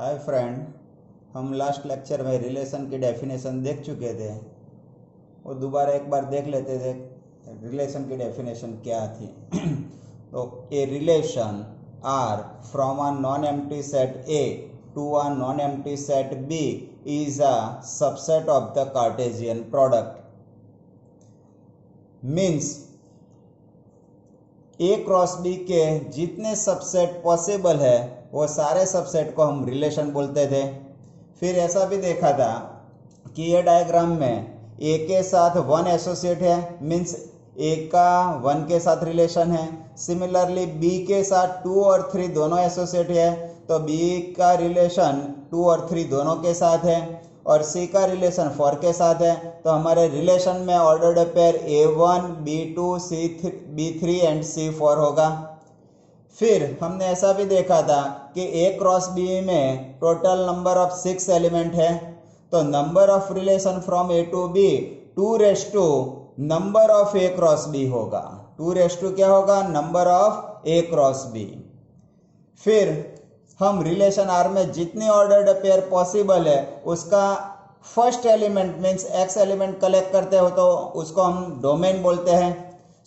Hi friend, हम last lecture में relation की डेफिनेशन देख चुके थे। वो दोबारा एक बार देख लेते थे रिलेशन की डेफिनेशन क्या थी। तो A relation R from a non empty set A to a non empty set B is a subset of the Cartesian product. Means A cross B के जितने सबसेट पॉसिबल है वो सारे सबसेट को हम रिलेशन बोलते थे। फिर ऐसा भी देखा था कि ये डायग्राम में ए के साथ वन एसोसिएट है, मीन्स ए का वन के साथ रिलेशन है। सिमिलरली बी के साथ टू और थ्री दोनों एसोसिएट है, तो बी का रिलेशन टू और थ्री दोनों के साथ है, और सी का रिलेशन फोर के साथ है। तो हमारे रिलेशन में ordered pair A1, B2, B3 and C4 होगा। फिर हमने ऐसा भी देखा था कि A क्रॉस B में टोटल नंबर ऑफ 6 एलिमेंट है, तो number of relation from A to B 2 raise to number of A cross B होगा। 2 रेस टू क्या होगा? Number of A cross B। फिर हम रिलेशन आर में जितने ऑर्डर्ड पेयर पॉसिबल है उसका first element means x element collect करते हो तो उसको हम डोमेन बोलते हैं।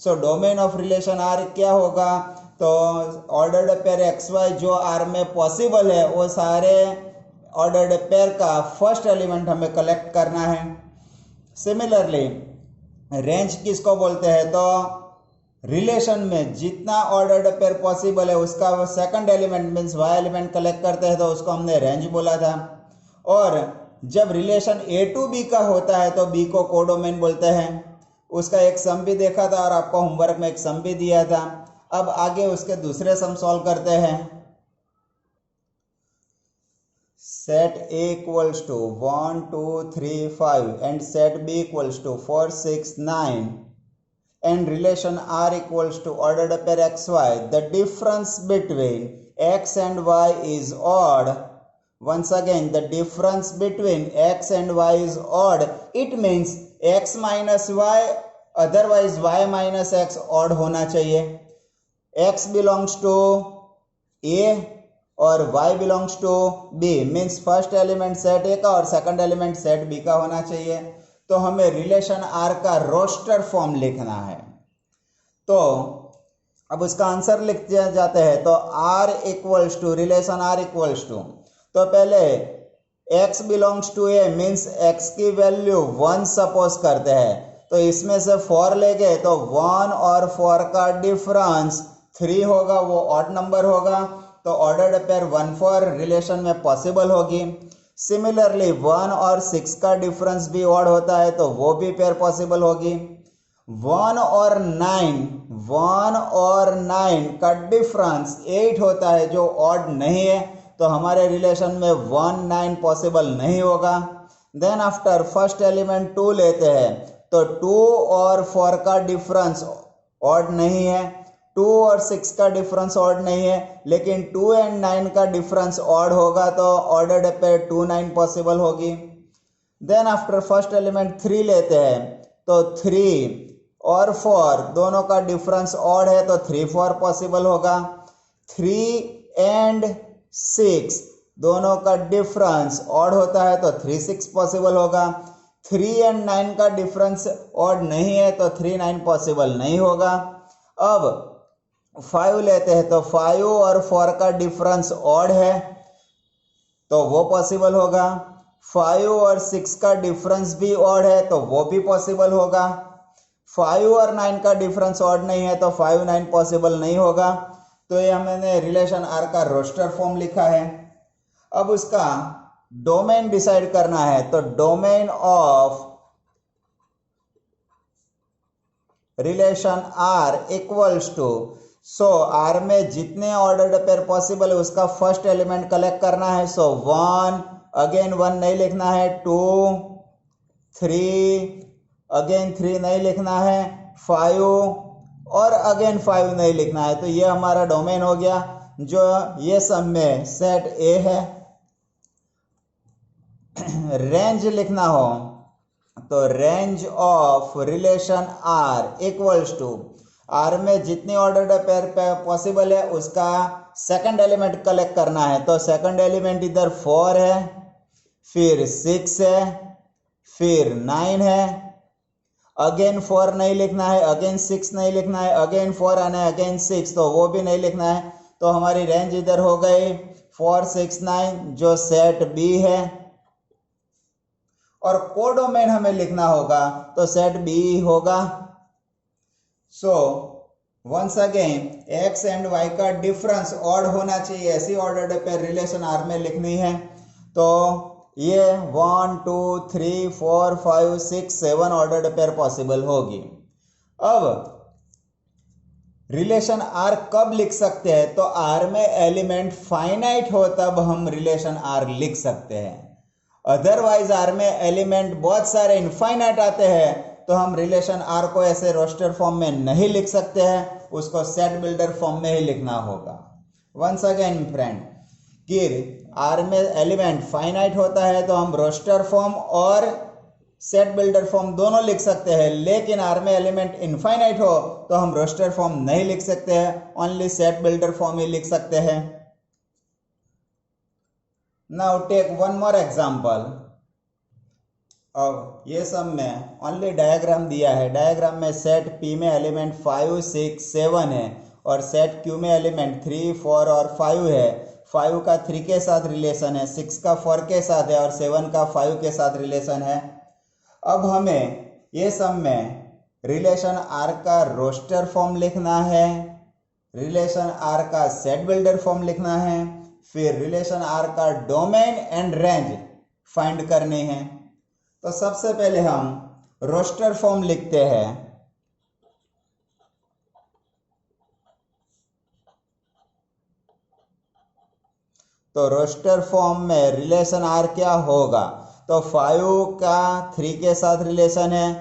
So domain of relation R क्या होगा? तो ऑर्डर्ड पेयर एक्स वाई जो आर में पॉसिबल है वो सारे ऑर्डर्ड पेयर का फर्स्ट एलिमेंट हमें कलेक्ट करना है। सिमिलरली रेंज किसको बोलते हैं? तो रिलेशन में जितना ऑर्डर्ड पेयर पॉसिबल है उसका second element means y element collect करते हैं तो उसको हमने रेंज बोला था। और जब रिलेशन ए टू बी का होता है तो बी को कोडोमेन बोलते हैं। उसका एक सम भी देखा था और आपको होमवर्क में एक सम भी दिया था। अब आगे उसके दूसरे सम सॉल्व करते हैं। Set A equals to 1 2 3 5 and set B equals to 4 6 9 and relation R equals to ordered pair XY, the difference between X and Y is odd. Once again, the difference between X and Y is odd. It means X minus Y, otherwise Y minus X odd होना चाहिए। X belongs to A और Y belongs to B, means first element set A का और second element set B का होना चाहिए। तो हमें रिलेशन आर का रोस्टर फॉर्म लिखना है। तो अब उसका आंसर लिख जाते हैं। तो R equals to relation R equals to, तो पहले x belongs to A means x की वैल्यू 1 सपोज करते हैं, तो इसमें से 4 ले गए तो 1 और 4 का डिफरेंस 3 होगा, वो ऑड नंबर होगा। तो ऑर्डर्ड पेयर 1 4 रिलेशन में पॉसिबल होगी। सिमिलरली 1 और 6 का डिफरेंस भी ऑड होता है तो वो भी पेयर पॉसिबल होगी। 1 और 9 का डिफरेंस 8 होता है जो ऑड नहीं है, तो हमारे रिलेशन में 1 9 पॉसिबल नहीं होगा। देन आफ्टर फर्स्ट एलिमेंट 2 लेते हैं, तो 2 और 4 का डिफरेंस ऑड नहीं है, 2 और 6 का डिफरेंस ऑड नहीं है, लेकिन 2 एंड 9 का डिफरेंस ऑड होगा तो ऑर्डर्ड पेयर 2 9 पॉसिबल होगी। देन आफ्टर फर्स्ट एलिमेंट 3 लेते हैं, तो 3 और 4 दोनों का डिफरेंस ऑड है तो 3 4 पॉसिबल होगा। 3 एंड 6 दोनों का डिफरेंस ऑड होता है तो 3 6 पॉसिबल होगा। 3 एंड 9 का डिफरेंस ऑड नहीं है तो 3 9 पॉसिबल नहीं होगा। अब 5 लेते हैं, तो 5 और 4 का डिफरेंस ऑड है तो वो पॉसिबल होगा। 5 और 6 का डिफरेंस भी ऑड है तो वो भी पॉसिबल होगा। 5 और 9 का डिफरेंस ऑड नहीं है तो 5 9 पॉसिबल नहीं होगा। तो ये हमने रिलेशन आर का रोस्टर फॉर्म लिखा है। अब उसका डोमेन डिसाइड करना है, तो domain of relation R equals to, so R में जितने ऑर्डर्ड पेयर पॉसिबल है उसका फर्स्ट एलिमेंट कलेक्ट करना है। सो 1 अगेन 1 नहीं लिखना है, 2 3 अगेन 3 नहीं लिखना है, 5 और अगेन 5 नहीं लिखना है। तो ये हमारा डोमेन हो गया। जो ये सब में सेट ए है। रेंज लिखना हो तो range of relation R equals to, R में जितने ऑर्डर्ड पेयर पॉसिबल है उसका सेकंड एलिमेंट कलेक्ट करना है, तो सेकंड एलिमेंट इधर 4 है, फिर 6 है, फिर 9 है, अगेन 4 नहीं लिखना है, अगेन 6 नहीं लिखना है, अगेन 4 आना है, अगेन 6, तो वो भी नहीं लिखना है। तो हमारी रेंज इधर हो गई 4 6 9 जो सेट बी है। और कोडोमेन हमें लिखना होगा तो सेट बी होगा। So once again x and y का डिफरेंस ऑड होना चाहिए, ऐसी ऑर्डर्ड पेयर रिलेशन आर में लिखनी है। तो ये 1 2 3 4 5 6 7 ऑर्डर्ड पेयर पॉसिबल होगी। अब रिलेशन आर कब लिख सकते हैं, तो आर में एलिमेंट फाइनाइट हो तब हम रिलेशन आर लिख सकते हैं। अदरवाइज आर में एलिमेंट बहुत सारे इनफाइनाइट आते हैं तो हम रिलेशन आर को ऐसे रोस्टर फॉर्म में नहीं लिख सकते हैं, उसको सेट बिल्डर फॉर्म में ही लिखना होगा। वंस अगेन फ्रेंड, कि आर में एलिमेंट फाइनाइट होता है तो हम रोस्टर फॉर्म और सेट बिल्डर फॉर्म दोनों लिख सकते हैं, लेकिन आर में एलिमेंट इनफाइनाइट हो तो हम रोस्टर फॉर्म नहीं लिख सकते हैं, ओनली सेट बिल्डर फॉर्म ही लिख सकते हैं। Now take one more example. अब ये सब में ओनली डायग्राम दिया है, डायग्राम में सेट पी में एलिमेंट 5 6 7 है और सेट क्यू में एलिमेंट 3 4 और 5 है। 5 का 3 के साथ रिलेशन है, 6 का 4 के साथ है और 7 का 5 के साथ रिलेशन है। अब हमें ये सब में रिलेशन आर का रोस्टर फॉर्म लिखना है, रिलेशन आर का सेट बिल्डर फॉर्म लिखना है, फिर रिलेशन आर का डोमेन एंड रेंज फाइंड करनी है। तो सबसे पहले हम रोस्टर फॉर्म लिखते हैं। तो रोस्टर फॉर्म में रिलेशन आर क्या होगा, तो 5 का 3 के साथ रिलेशन है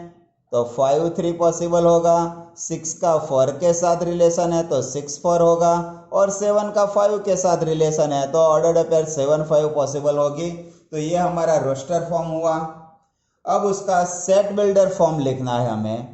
तो 5 3 पॉसिबल होगा, 6 का 4 के साथ रिलेशन है तो 6 4 होगा और 7 का 5 के साथ रिलेशन है तो ऑर्डर्ड पेयर 7 5 पॉसिबल होगी। तो ये हमारा रोस्टर फॉर्म हुआ। अब उसका सेट बिल्डर फॉर्म लिखना है हमें।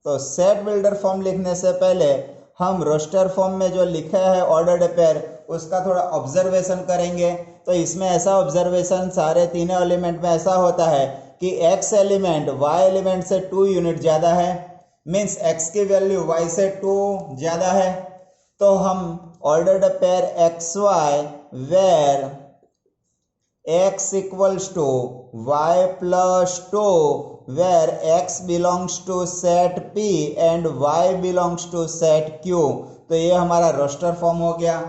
तो सेट बिल्डर फॉर्म लिखने से पहले हम रोस्टर फॉर्म में जो लिखा है ऑर्डर्ड पेयर उसका थोड़ा ऑब्जर्वेशन करेंगे। तो इसमें ऐसा ऑब्जर्वेशन सारे तीनों एलिमेंट में ऐसा होता है कि x एलिमेंट y एलिमेंट से 2 यूनिट ज़्यादा है, मीन्स x की वैल्यू y से 2 ज़्यादा है। तो हम ordered pair xy where x equals to y plus 2 where x belongs to set P and y belongs to set Q। तो ये हमारा रोस्टर फॉर्म हो गया।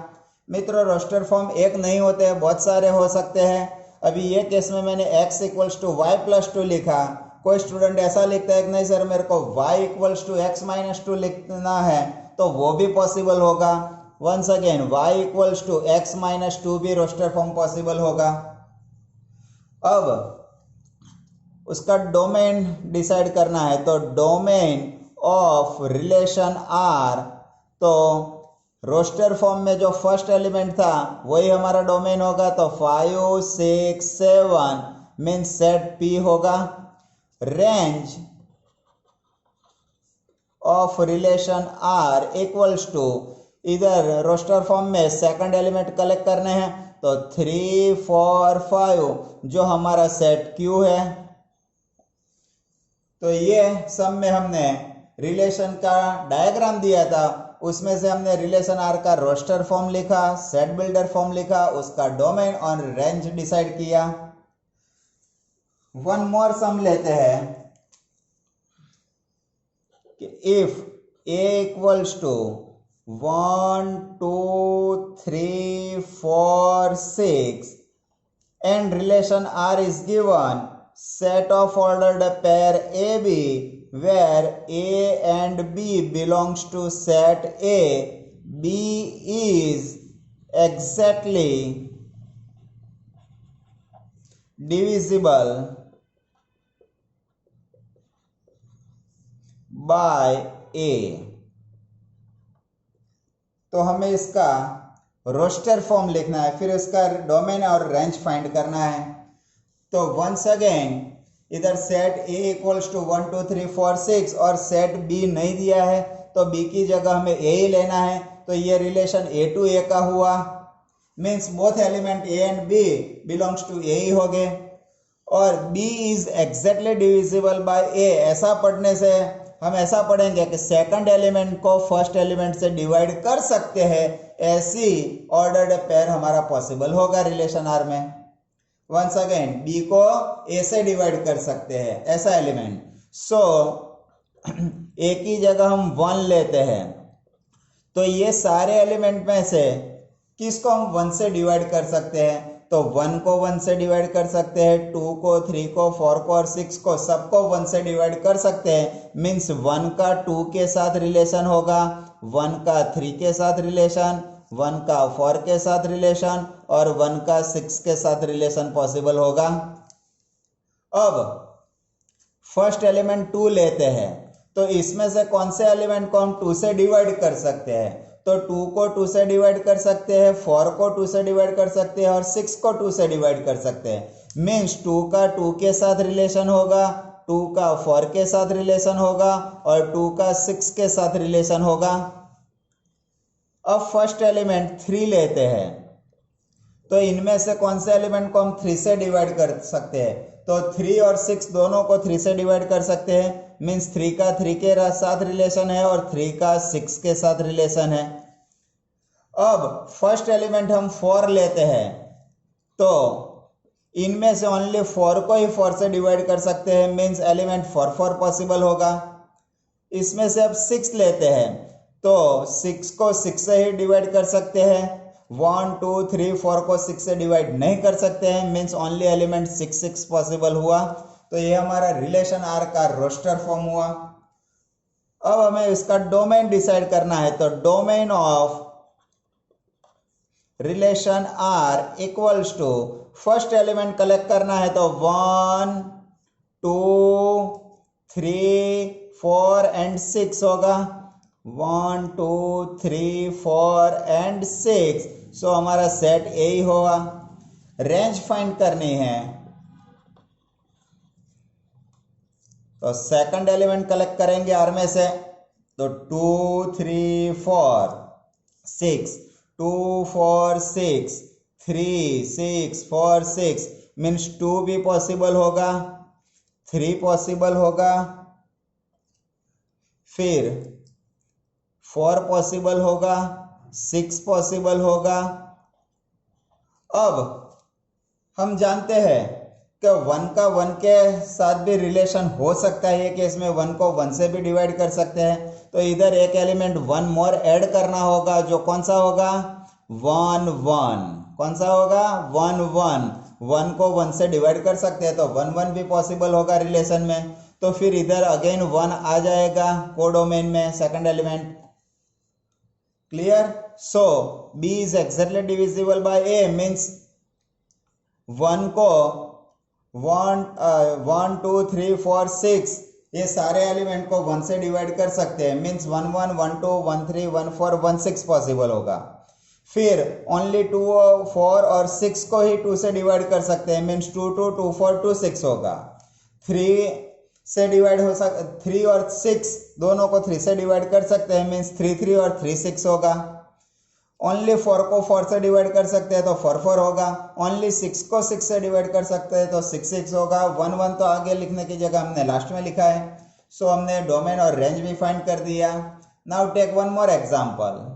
मित्रों रोस्टर फॉर्म एक नहीं होते हैं, बहुत सारे हो सकते हैं। अभी ये केस में मैंने x equals to y plus 2 लिखा। कोई स्टूडेंट ऐसा लिखता है कि नहीं सर मेरे को y equals to x minus 2 लिखना है, तो वो भी पॉसिबल होगा। Once again y equals to x minus 2 भी रोस्टर फॉर्म पॉसिबल होगा। अब उसका डोमेन डिसाइड करना है, तो डोमेन ऑफ रिलेशन आर, तो रोस्टर फॉर्म में जो फर्स्ट एलिमेंट था वही हमारा डोमेन होगा। तो 5 6 7 मीन सेट पी होगा। Range of relation R equals to, इधर रोस्टर फॉर्म में सेकंड एलिमेंट कलेक्ट करने हैं तो 3 4 5 जो हमारा सेट क्यू है। तो ये सब में हमने रिलेशन का डायग्राम दिया था, उसमें से हमने रिलेशन आर का रोस्टर फॉर्म लिखा, सेट बिल्डर फॉर्म लिखा, उसका डोमेन और रेंज डिसाइड किया। वन मोर सम लेते हैं कि if a equals to 1 2 3 4 6 and relation R is given set of ordered pair AB where A and B belongs to set A, B is exactly divisible by A। तो हमें इसका roster form लिखना है, फिर इसका डोमेन और range find करना है। तो वंस अगेन इधर सेट A इक्वल्स टू 1 2 3 4 6 और सेट B नहीं दिया है तो B की जगह हमें A ही लेना है, तो ये रिलेशन A टू A का हुआ, means both element A and B belongs to A ही हो गए। और B is exactly divisible by A, ऐसा पढ़ने से हम ऐसा पढ़ेंगे कि सेकंड एलिमेंट को फर्स्ट एलिमेंट से डिवाइड कर सकते हैं, ऐसी ऑर्डर्ड पेयर हमारा पॉसिबल होगा रिलेशन R में। वंस अगेन B को A से डिवाइड कर सकते हैं ऐसा एलिमेंट, सो A की जगह हम 1 लेते हैं, तो ये सारे एलिमेंट में से किसको हम 1 से डिवाइड कर सकते हैं, तो 1 को 1 से डिवाइड कर सकते हैं, 2 को, 3 को, 4 को और 6 को, सबको 1 से डिवाइड कर सकते हैं। मीन्स 1 का 2 के साथ रिलेशन होगा, 1 का 3 के साथ रिलेशन, 1 का 4 के साथ रिलेशन और 1 का 6 के साथ रिलेशन पॉसिबल होगा। अब फर्स्ट एलिमेंट 2 लेते हैं, तो इसमें से कौन से एलिमेंट को हम 2 से डिवाइड कर सकते हैं, तो 2 को 2 से डिवाइड कर सकते हैं, 4 को 2 से डिवाइड कर सकते हैं और 6 को 2 से डिवाइड कर सकते हैं। मीन्स 2 का 2 के साथ रिलेशन होगा, 2 का 4 के साथ रिलेशन होगा और 2 का 6 के साथ रिलेशन होगा। अब फर्स्ट एलिमेंट 3 लेते हैं, तो इनमें से कौन से एलिमेंट को हम 3 से डिवाइड कर सकते हैं, तो 3 और 6 दोनों को 3 से डिवाइड कर सकते हैं। मीन्स 3 का 3 के साथ रिलेशन है और 3 का 6 के साथ रिलेशन है। अब फर्स्ट एलिमेंट हम 4 लेते हैं, तो इनमें से ओनली 4 को ही 4 से डिवाइड कर सकते हैं, मीन्स एलिमेंट 4 4 पॉसिबल होगा। इसमें से अब 6 लेते हैं, तो 6 को 6 से ही डिवाइड कर सकते हैं, 1 2 3 4 को 6 से डिवाइड नहीं कर सकते हैं, मीन्स ओनली एलिमेंट 6 6 पॉसिबल हुआ। तो ये हमारा रिलेशन R का रोस्टर फॉर्म हुआ। अब हमें इसका डोमेन डिसाइड करना है, तो domain of relation R equals to first element collect करना है, तो 1 2 3 4 एंड 6 होगा, 1 2 3 4 एंड 6, सो हमारा सेट A ही होगा। रेंज फाइंड करनी है, तो सेकंड एलिमेंट कलेक्ट करेंगे R में से, तो 2 3 4 6 2 4 6 3 6 4 6, मीन्स 2 भी पॉसिबल होगा, 3 पॉसिबल होगा, फिर 4 पॉसिबल होगा, 6 पॉसिबल होगा। अब हम जानते हैं कि 1 का 1 के साथ भी रिलेशन हो सकता है, कि इसमें 1 को 1 से भी डिवाइड कर सकते हैं, तो इधर एक एलिमेंट 1 मोर ऐड करना होगा, जो कौन सा होगा 1 1, कौन सा होगा 1 1, 1 को 1 से डिवाइड कर सकते हैं, तो 1 1 भी पॉसिबल होगा रिलेशन में, तो फिर इधर अगेन 1 आ जाएगा कोडोमेन में second element. Clear? So B is exactly divisible by A, means 1 को 1 2 3 4 6 ये सारे एलिमेंट को 1 से डिवाइड कर सकते हैं, मीन्स 1 1 1 2 1 3 1 4 1 6 पॉसिबल होगा। फिर ओनली 2 4 और 6 को ही 2 से डिवाइड कर सकते हैं, मीन्स 2 2 2 4 2 6 होगा। 3 से डिवाइड हो 3 और 6 दोनों को 3 से डिवाइड कर सकते हैं, मीन्स 3 3 और 3 6 होगा। ओनली 4 को 4 से डिवाइड कर सकते हैं, तो 4 4 होगा। ओनली 6 को 6 से डिवाइड कर सकते हैं, तो 6 6 होगा। 1 1 तो आगे लिखने की जगह हमने लास्ट में लिखा है। सो हमने डोमेन और रेंज भी फाइंड कर दिया। Now take one more example.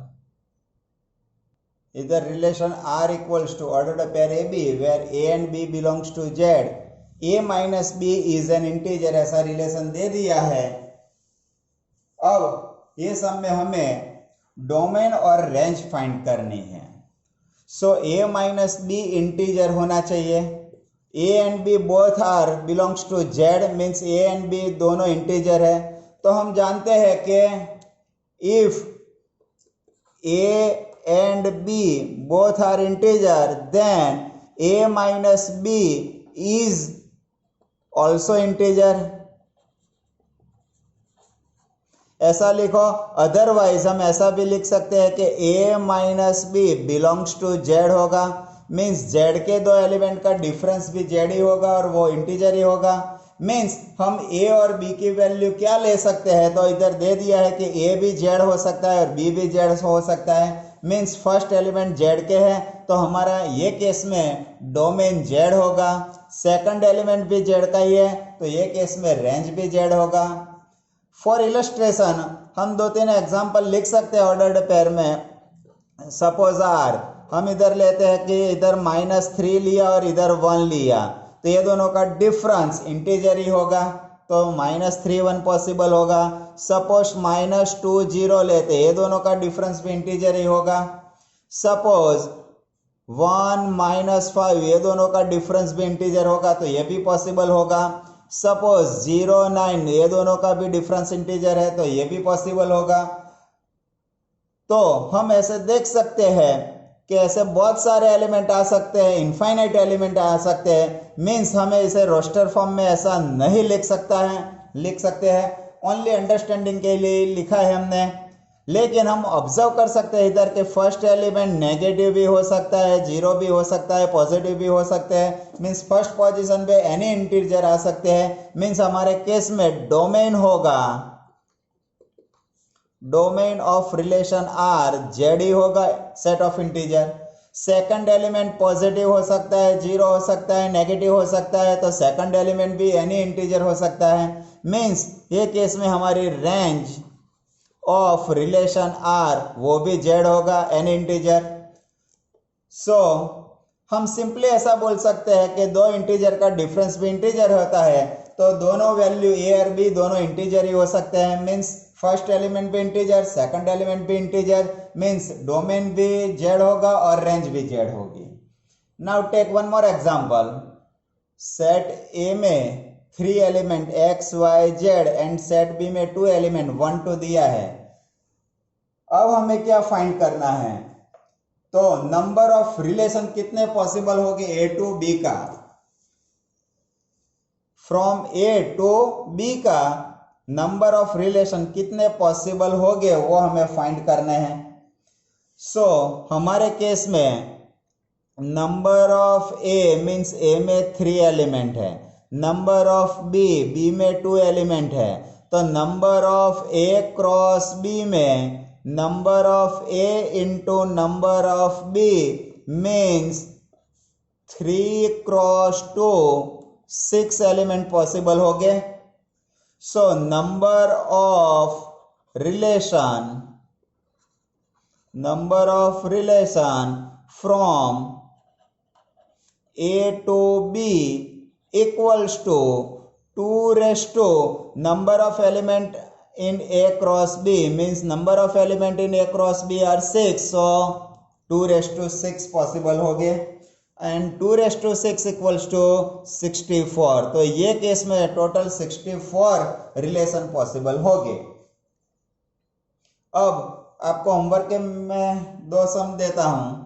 इधर relation R equals to ordered pair AB where A and B belongs to Z, A minus B is an integer, ऐसा रिलेशन दे दिया है। अब ये सब में हमें डोमेन और रेंज फाइंड करनी है। So A minus B integer होना चाहिए। A and B both are belongs to Z, means A and B दोनों इंटीजर है। तो हम जानते हैं कि if A and B both are integer, then A minus B is also integer, ऐसा लिखो। अदरवाइज हम ऐसा भी लिख सकते हैं कि A minus B belongs to Z होगा, मीन्स Z के दो एलिमेंट का डिफरेंस भी Z ही होगा और वो इंटीजर ही होगा। मीन्स हम ए और बी की वैल्यू क्या ले सकते हैं, तो इधर दे दिया है कि ए भी जेड हो सकता है और बी भी जेड हो सकता है। मीन्स फर्स्ट एलिमेंट जेड के है तो हमारा ये केस में डोमेन जेड होगा, सेकंड एलिमेंट भी जेड का ही है तो ये केस में रेंज भी जेड होगा। फॉर इलस्ट्रेशन हम 2-3 एग्जाम्पल लिख सकते हैं ऑर्डर्ड पेयर में। सपोज आर हम इधर लेते हैं कि इधर -3 लिया और इधर 1 लिया, तो ये दोनों का डिफरेंस इंटीजर ही होगा, तो -3 1 पॉसिबल होगा। सपोज -2 0 लेते, ये दोनों का डिफरेंस भी इंटीजर ही होगा। सपोज 1 -5 ये दोनों का डिफरेंस भी इंटीजर होगा, तो ये भी पॉसिबल होगा। सपोज 0 9 ये दोनों का भी डिफरेंस इंटीजर है, तो ये भी पॉसिबल होगा। तो हम ऐसे देख सकते हैं कि ऐसे बहुत सारे एलिमेंट आ सकते हैं, इनफाइनाइट एलिमेंट आ सकते हैं। मीन्स हमें इसे रोस्टर फॉर्म में ऐसा नहीं लिख सकते हैं, ओनली अंडरस्टैंडिंग के लिए लिखा है हमने। लेकिन हम ऑब्जर्व कर सकते हैं इधर के फर्स्ट एलिमेंट नेगेटिव भी हो सकता है, 0 भी हो सकता है, पॉजिटिव भी हो सकते हैं। मीन्स फर्स्ट पोजीशन पे एनी इंटीजर आ सकते हैं। मीन्स हमारे केस में डोमेन होगा, domain of relation R Z ही होगा, set of integer. Second element positive हो सकता है, 0 हो सकता है, नेगेटिव हो सकता है, तो सेकंड एलिमेंट भी एनी इंटीजर हो सकता है। मीन्स ये केस में हमारी रेंज ऑफ रिलेशन आर वो भी जेड होगा, एनी इंटीजर। सो हम सिंपली ऐसा बोल सकते हैं कि दो इंटीजर का डिफरेंस भी इंटीजर होता है, तो दोनों वैल्यू ए और बी दोनों इंटीजर ही हो सकते हैं। मीन्स फर्स्ट एलिमेंट भी इंटीजर, सेकंड एलिमेंट भी इंटीजर, मीन्स डोमेन भी जेड होगा और रेंज भी जेड होगी। Now take one more example. Set A में 3 element x y z and set B में 2 एलिमेंट 1 2 दिया है। अब हमें क्या फाइंड करना है, तो नंबर ऑफ रिलेशन कितने पॉसिबल होंगे ए टू बी का, फ्रॉम ए टू बी का नंबर ऑफ रिलेशन कितने पॉसिबल होंगे वो हमें फाइंड करने हैं। सो हमारे केस में नंबर ऑफ ए मीन्स ए में 3 एलिमेंट है, नंबर ऑफ बी में 2 एलिमेंट है, तो number of A cross B में number of A into number of B means 3 cross 2 6 element possible हो गए। So number of relation from A to B equals to 2 raised to number of element in A cross B means number of element in A cross B are 6, so 2 raised to 6 possible हो गए and 2 raised to 6 equals to 64, तो ये case में total 64 relation possible हो गए। अब आपको homework में 2 सम देता हूं।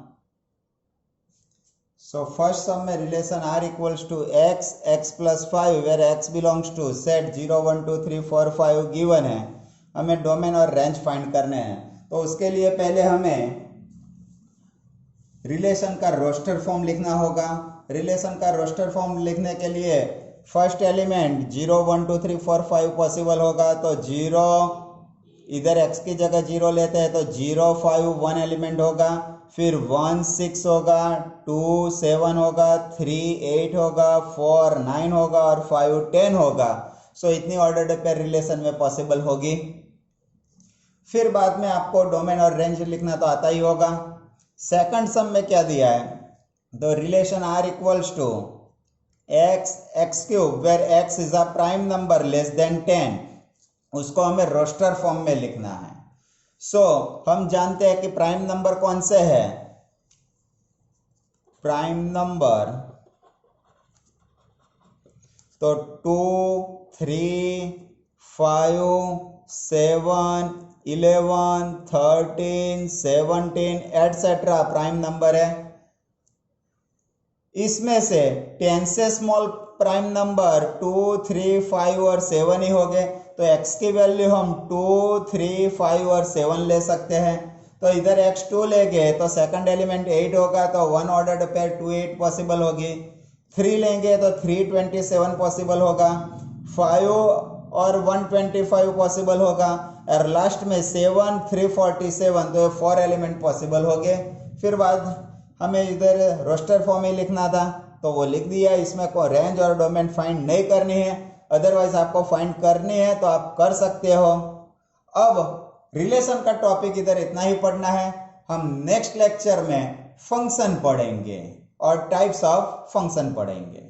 So first sum में relation r equals to x plus 5 where x belongs to set 0 1 2 3 4 5 given है। हमें डोमेन और रेंज फाइंड करने हैं, तो उसके लिए पहले हमें रिलेशन का रोस्टर फॉर्म लिखना होगा। रिलेशन का रोस्टर फॉर्म लिखने के लिए फर्स्ट एलिमेंट 0 1 2 3 4 5 पॉसिबल होगा, तो 0 इधर x की जगह 0 लेते हैं तो 0 5 1 एलिमेंट होगा, फिर 1 6 होगा, 2 7 होगा, 3 8 होगा, 4 9 होगा और 5 10 होगा। सो इतनी ऑर्डर्ड पेयर रिलेशन में पॉसिबल होगी। फिर बाद में आपको डोमेन और रेंज लिखना तो आता ही होगा। सेकंड सम में क्या दिया है, तो relation R equals to x cube where x is a prime number less than 10, उसको हमें रोस्टर फॉर्म में लिखना है। सो हम जानते हैं कि प्राइम नंबर कौन से है, प्राइम नंबर तो 2 3 5 7 11 13 17 एटसेट्रा प्राइम नंबर है। इसमें से 10 से स्मॉल प्राइम नंबर 2 3 5 और 7 ही हो गए, तो x की वैल्यू हम 2 3 5 और 7 ले सकते हैं। तो इधर x 2 ले गए तो सेकंड एलिमेंट 8 होगा, तो 1 ऑर्डर्ड पेयर 2 8 पॉसिबल होगी। 3 लेंगे तो 3 27 पॉसिबल होगा। 5 और 125 पॉसिबल होगा, और लास्ट में 7 347, तो 4 एलिमेंट पॉसिबल हो गए। फिर बाद हमें इधर रोस्टर फॉर्म ही लिखना था, तो वो लिख दिया। इसमें कोई रेंज और डोमेन फाइंड नहीं करनी है, अदरवाइज आपको फाइंड करनी है तो आप कर सकते हो। अब रिलेशन का टॉपिक इधर इतना ही पढ़ना है। हम नेक्स्ट लेक्चर में फंक्शन पढ़ेंगे और टाइप्स ऑफ फंक्शन पढ़ेंगे।